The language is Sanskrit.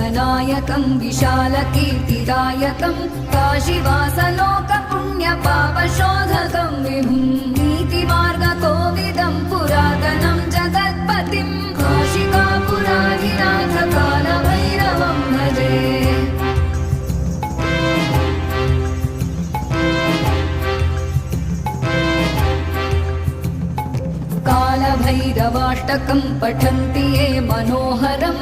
लोकनायकं विशालकीर्तिदायकं काशीवासलोकपुण्यपापशोधकं विभुं नीतिमार्गकोविदं पुरातनं जगत्पतिं काशिकापुराधिनाथ कालभैरवं भजे। कालभैरवाष्टकं पठन्ति ये मनोहरं